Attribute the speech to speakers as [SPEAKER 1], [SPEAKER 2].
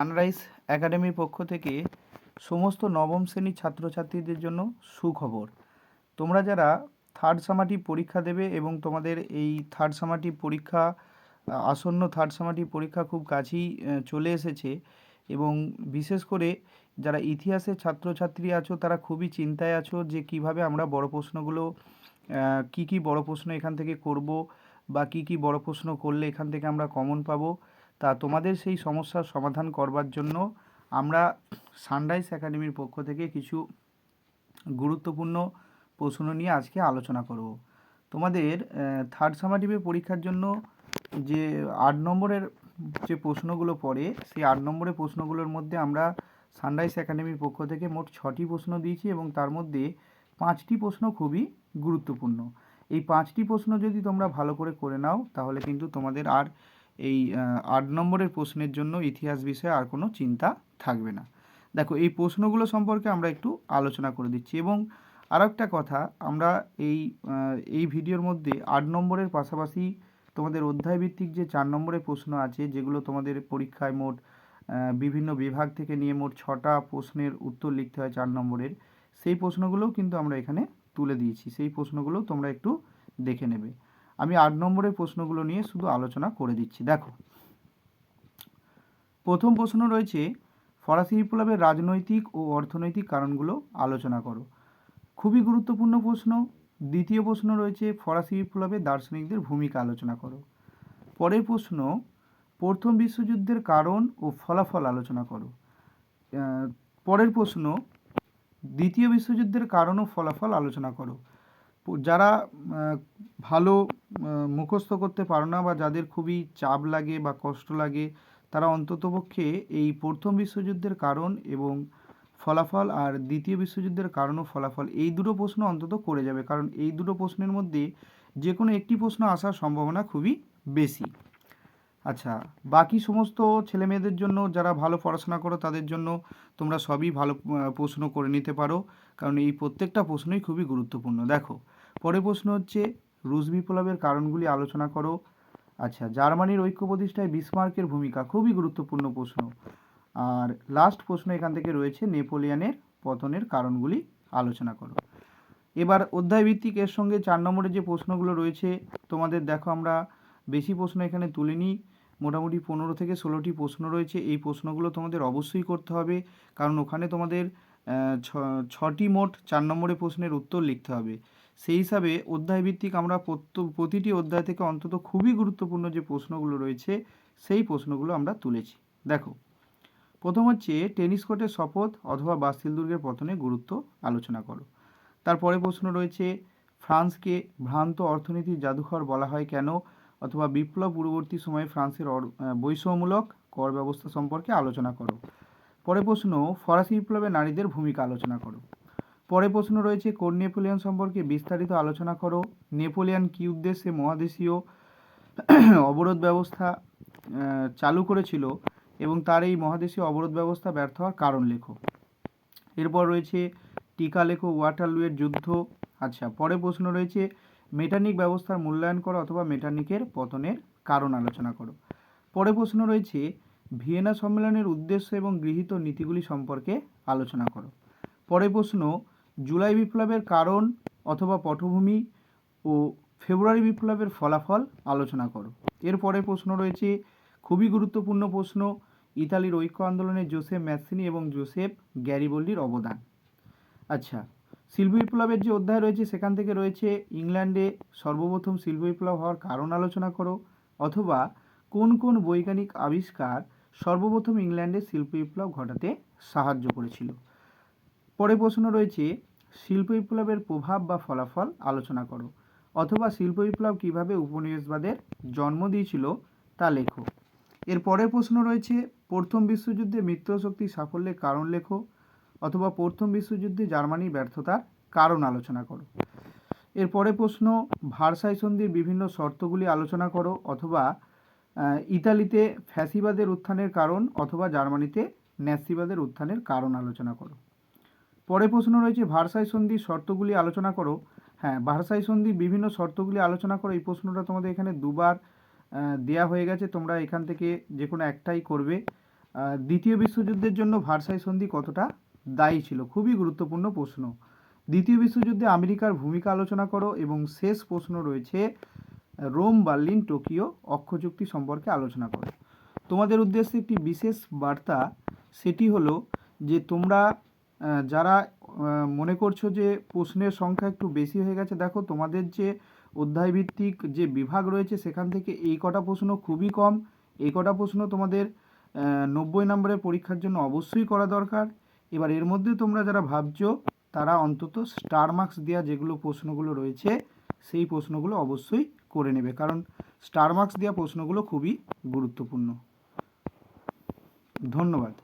[SPEAKER 1] Sunrise একাডেমির পক্ষ থেকে সমস্ত নবম শ্রেণীর ছাত্রছাত্রীদের জন্য সুখবর। তোমরা যারা থার্ড সামাটিভ পরীক্ষা দেবে এবং তোমাদের এই থার্ড সামাটিভ পরীক্ষা আসন্ন থার্ড সামাটিভ পরীক্ষা খুব কাছেই চলে এসেছে এবং বিশেষ করে যারা ইতিহাসের ছাত্রছাত্রী আছো তারা খুবই চিন্তায় আছো যে কিভাবে আমরা বড় প্রশ্নগুলো কি বড় প্রশ্ন এখান থেকে করব বা কি বড় প্রশ্ন করলে এখান থেকে আমরা কমন পাবো। তা তোমাদের সেই সমস্যার সমাধান করবার জন্য আমরা সানরাইজ একাডেমির পক্ষ থেকে কিছু গুরুত্বপূর্ণ প্রশ্ন নিয়ে আজকে আলোচনা করব। তোমাদের থার্ড সামাটিভের পরীক্ষার জন্য যে 8 নম্বরের যে প্রশ্নগুলো পড়ে সেই 8 নম্বরের প্রশ্নগুলোর মধ্যে আমরা সানরাইজ একাডেমির পক্ষ থেকে মোট 6টি প্রশ্ন দিয়েছি এবং তার মধ্যে 5টি প্রশ্ন খুবই গুরুত্বপূর্ণ। এই 5টি প্রশ্ন যদি তোমরা ভালো করে নাও তাহলে কিন্তু তোমাদের আর এই 8 নম্বরের প্রশ্নের জন্য ইতিহাস বিষয়ে আর কোনো চিন্তা থাকবে না। দেখো, এই প্রশ্নগুলো সম্পর্কে আমরা একটু আলোচনা করে দিচ্ছি এবং আর একটা কথা, আমরা এই ভিডিওর মধ্যে 8 নম্বরের পাশাপাশি তোমাদের অধ্যায়ভিত্তিক যে 4 নম্বরের প্রশ্ন আছে, যেগুলো তোমাদের পরীক্ষায় মোট বিভিন্ন বিভাগ থেকে নিয়ে মোট 6টা প্রশ্নের উত্তর লিখতে হয় 4 নম্বরের, সেই প্রশ্নগুলোও কিন্তু আমরা এখানে তুলে দিয়েছি। সেই প্রশ্নগুলো তোমরা একটু দেখে নেবে। আমি 8 নম্বরের প্রশ্নগুলো নিয়ে শুধু আলোচনা করে দিচ্ছি। দেখো, প্রথম প্রশ্ন রয়েছে, ফরাসি বিপ্লবের রাজনৈতিক ও অর্থনৈতিক কারণগুলো আলোচনা করো। খুবই গুরুত্বপূর্ণ প্রশ্ন। দ্বিতীয় প্রশ্ন রয়েছে, ফরাসি বিপ্লবে দার্শনিকদের ভূমিকা আলোচনা করো। পরের প্রশ্ন, প্রথম বিশ্বযুদ্ধের কারণ ও ফলাফল আলোচনা করো। পরের প্রশ্ন, দ্বিতীয় বিশ্বযুদ্ধের কারণ ও ফলাফল আলোচনা করো। যারা ভালো মুখস্থ করতে পারো না বা যাদের খুবই চাপ লাগে বা কষ্ট লাগে, তারা অন্ততপক্ষে এই প্রথম বিশ্বযুদ্ধের কারণ এবং ফলাফল আর দ্বিতীয় বিশ্বযুদ্ধের কারণ ও ফলাফল এই দুটো প্রশ্ন অন্তত করে যাবে, কারণ এই দুটো প্রশ্নের মধ্যে যে কোনো একটি প্রশ্ন আসার সম্ভাবনা খুবই বেশি। আচ্ছা, বাকি সমস্ত ছেলেমেয়েদের জন্য যারা ভালো পড়াশোনা করো তাদের জন্য তোমরা সবই ভালো প্রশ্ন করে নিতে পারো, কারণ এই প্রত্যেকটা প্রশ্নই খুবই গুরুত্বপূর্ণ। দেখো, পরের প্রশ্ন হচ্ছে, রুশ বিপ্লবের কারণগুলি আলোচনা করো। আচ্ছা, জার্মানির ঐক্য প্রতিষ্ঠায় বিসমার্কের ভূমিকা, খুবই গুরুত্বপূর্ণ প্রশ্ন। আর লাস্ট প্রশ্ন এখান থেকে রয়েছে, নেপোলিয়নের পতনের কারণগুলি আলোচনা করো। এবার অধ্যায়ভিত্তিক এর সঙ্গে 4 নম্বরের যে প্রশ্নগুলো রয়েছে, তোমাদের দেখো আমরা বেশি প্রশ্ন এখানে তুলিনি, মোটামুটি 15 থেকে 16টি প্রশ্ন রয়েছে। এই প্রশ্নগুলো তোমাদের অবশ্যই করতে হবে, কারণ ওখানে তোমাদের 6টি মোট 4 নম্বরের প্রশ্নের উত্তর লিখতে হবে। সেই হিসাবে অধ্যায়ভিত্তিক আমরা প্রতিটি অধ্যায় থেকে অন্তত খুবই গুরুত্বপূর্ণ যে প্রশ্নগুলো রয়েছে সেই প্রশ্নগুলো আমরা তুলেছি। দেখো, প্রথম হচ্ছে, টেনিস কোর্টের শপথ অথবা বাস্তিল দুর্গের পতনে গুরুত্ব আলোচনা করো। তারপরে প্রশ্ন রয়েছে, ফ্রান্সকে ভ্রান্ত অর্থনীতির জাদুঘর বলা হয় কেন, অথবা বিপ্লব পূর্ববর্তী সময়ে ফ্রান্সের বৈষম্যমূলক কর ব্যবস্থা সম্পর্কে আলোচনা করো। পরে প্রশ্ন, ফরাসি বিপ্লবে নারীদের ভূমিকা আলোচনা করো। পরে প্রশ্ন রয়েছে, কোন নেপোলিয়ন সম্পর্কে বিস্তারিত আলোচনা করো। নেপোলিয়ন কী উদ্দেশ্যে মহাদেশীয় অবরোধ ব্যবস্থা চালু করেছিল এবং তার এই মহাদেশীয় অবরোধ ব্যবস্থা ব্যর্থ হওয়ার কারণ লেখো। এরপর রয়েছে, টিকা লেখো ওয়াটারলুয়ের যুদ্ধ। আচ্ছা, পরে প্রশ্ন রয়েছে, মেটার্নিক ব্যবস্থার মূল্যায়ন করো অথবা মেটার্নিকের পতনের কারণ আলোচনা করো। পরে প্রশ্ন রয়েছে, ভিয়েনা সম্মেলনের উদ্দেশ্য এবং গৃহীত নীতিগুলি সম্পর্কে আলোচনা করো। পরে প্রশ্ন, জুলাই বিপ্লবের কারণ অথবা পটভূমি ও ফেব্রুয়ারি বিপ্লবের ফলাফল আলোচনা করো। এরপরে প্রশ্ন রয়েছে, খুবই গুরুত্বপূর্ণ প্রশ্ন, ইতালির ঐক্য আন্দোলনে জোসেফ ম্যাসিনি এবং জোসেফ গ্যারিবল্ডির অবদান। আচ্ছা, শিল্প বিপ্লবের যে অধ্যায় রয়েছে সেখান থেকে রয়েছে, ইংল্যান্ডে সর্বপ্রথম শিল্প বিপ্লব হওয়ার কারণ আলোচনা করো, অথবা কোন কোন বৈজ্ঞানিক আবিষ্কার সর্বপ্রথম ইংল্যান্ডে শিল্প বিপ্লব ঘটাতে সাহায্য করেছিল। পরে প্রশ্ন রয়েছে, শিল্প বিপ্লবের প্রভাব বা ফলাফল আলোচনা করো, অথবা শিল্প বিপ্লব কীভাবে উপনিবেশবাদের জন্ম দিয়েছিল তা লেখো। এর পরের প্রশ্ন রয়েছে, প্রথম বিশ্বযুদ্ধে মিত্রশক্তির সাফল্যের কারণ লেখো, অথবা প্রথম বিশ্বযুদ্ধে জার্মানির ব্যর্থতার কারণ আলোচনা করো। এরপরে প্রশ্ন, ভার্সাই সন্ধির বিভিন্ন শর্তগুলি আলোচনা করো, অথবা ইতালিতে ফ্যাসিবাদের উত্থানের কারণ অথবা জার্মানিতে ন্যাসিবাদের উত্থানের কারণ আলোচনা করো। পরে প্রশ্ন রয়েছে, ভার্সাই সন্ধির শর্তগুলি আলোচনা করো। হ্যাঁ, ভার্সাই সন্ধির বিভিন্ন শর্তগুলি আলোচনা করো, এই প্রশ্নটা তোমাদের এখানে দুবার দেয়া হয়ে গেছে, তোমরা এখান থেকে যে কোনো একটাই করবে। দ্বিতীয় বিশ্বযুদ্ধের জন্য ভার্সাই সন্ধি কতটা দায়ী ছিল? খুবই গুরুত্বপূর্ণ প্রশ্ন। দ্বিতীয় বিশ্বযুদ্ধে আমেরিকার ভূমিকা আলোচনা করো। এবং শেষ প্রশ্ন রয়েছে রোম, বার্লিন, টোকিও অক্ষচুক্তি সম্পর্কে আলোচনা করো। তোমাদের উদ্দেশ্যে একটি বিশেষ বার্তা, সেটি হলো যে তোমরা যারা মনে করছো যে প্রশ্নের সংখ্যা একটু বেশি হয়ে গেছে, দেখো তোমাদের যে অধ্যায়ভিত্তিক যে বিভাগ রয়েছে সেখান থেকে এই কটা প্রশ্ন খুবই কম। এই কটা প্রশ্ন তোমাদের 90 নম্বরের পরীক্ষার জন্য অবশ্যই করা দরকার। এবার এর মধ্যে তোমরা যারা ভাবছো তারা অন্তত স্টার মার্কস দেওয়া যেগুলো প্রশ্নগুলো রয়েছে সেই প্রশ্নগুলো অবশ্যই করে নেবে, কারণ স্টার মার্কস দেওয়া প্রশ্নগুলো খুবই গুরুত্বপূর্ণ। ধন্যবাদ।